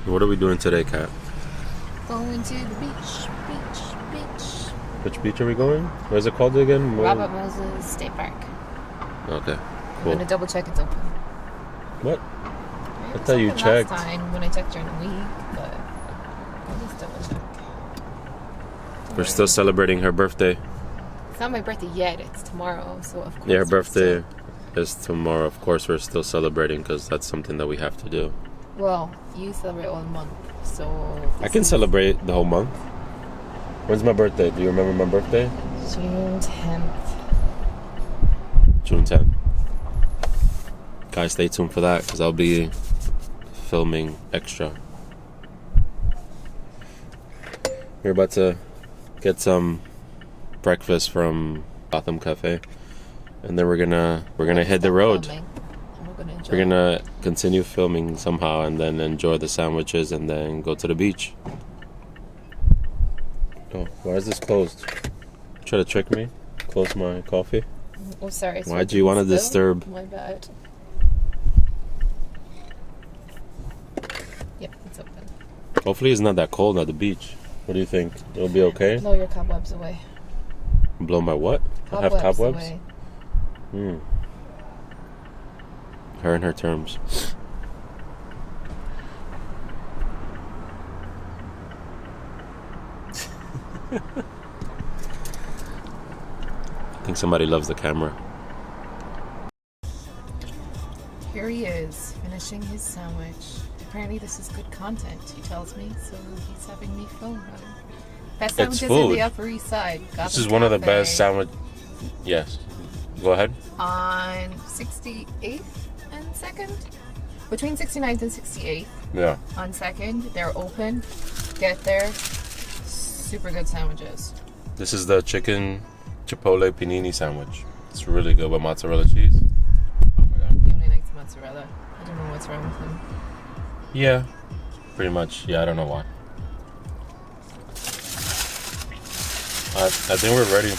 What are we doing today, Kat? Going to the beach. Which beach are we going? What is it called again? Robert Moses State Park. Okay, I'm cool. gonna double check it's open. What? I thought you checked. Last time when I checked during the week, but I'll just double check. We're still celebrating her birthday. It's not my birthday yet. It's tomorrow, so of course. Yeah, her birthday is tomorrow. Of course, we're still celebrating because that's something that we have to do. Well, you celebrate all month, so. I can celebrate the whole month. When's my birthday? Do you remember my birthday? June 10th. June 10th. Guys, stay tuned for that because I'll be filming extra. We're about to get some breakfast from Gotham Cafe, and then we're gonna hit the road. We're gonna continue filming somehow, and then enjoy the sandwiches, and then go to the beach. Oh, why is this closed? Try to trick me? Close my coffee? Oh, sorry. Why do you want to disturb? My bad. Yep, it's open. Hopefully it's not that cold at the beach. What do you think? It'll be okay? Blow your cobwebs away. Blow my what? I have cobwebs? Away. Her and her terms. I think somebody loves the camera. Here he is, finishing his sandwich. Apparently this is good content, he tells me, so he's having me film him. Best sandwiches in the Upper East Side. This is one of the best sandwich. Yes. Go ahead. On 68th and 2nd? Between 69th and 68th. Yeah. On 2nd, they're open. Get there. Super good sandwiches. This is the chicken chipotle panini sandwich. It's really good with mozzarella cheese. Oh my god. He only likes mozzarella. I don't know what's wrong with him. Yeah. Pretty much. Yeah, I don't know why. I think we're ready.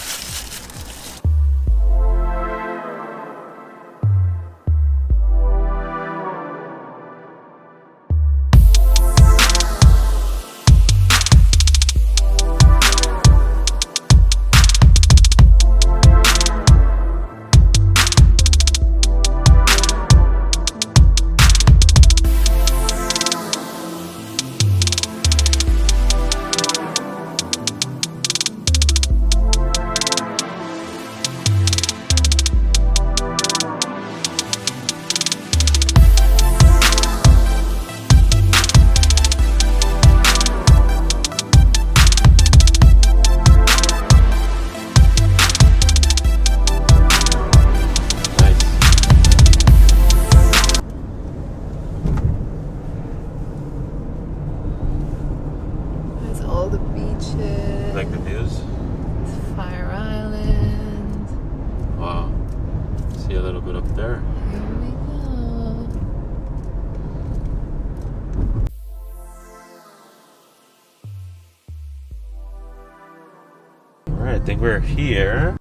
Like the views? Fire Island. Wow. See a little bit up there. Here we go. Alright, I think we're here.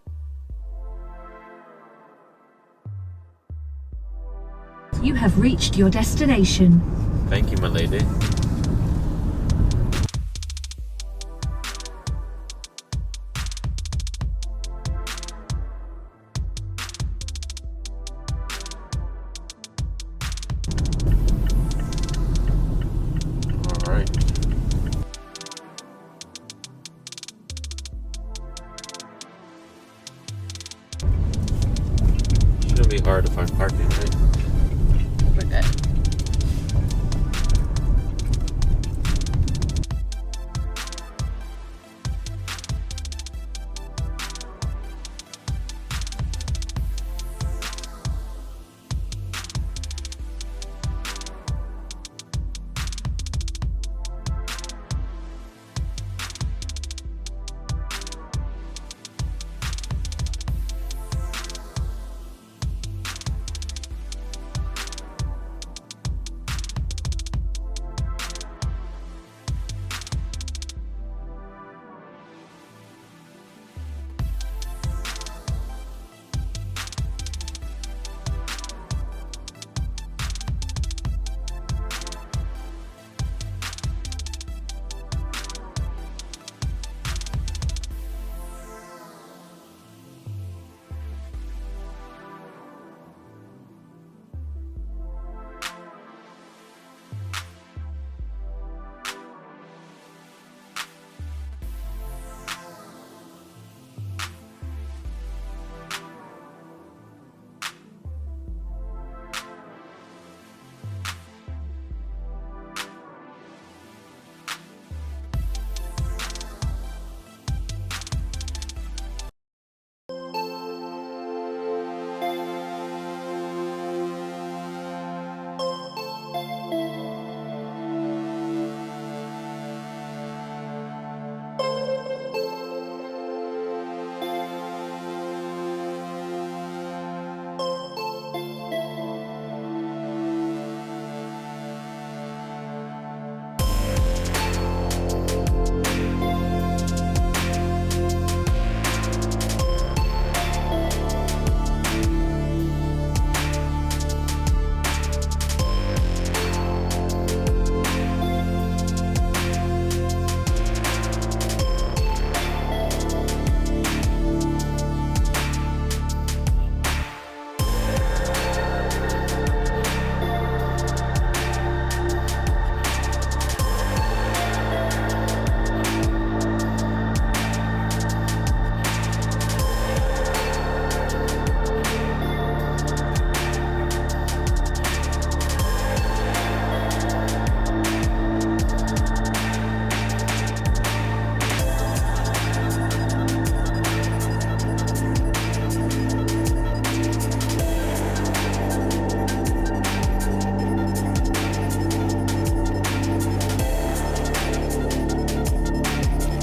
You have reached your destination. Thank you, my lady. Alright. Shouldn't be hard to find parking, right?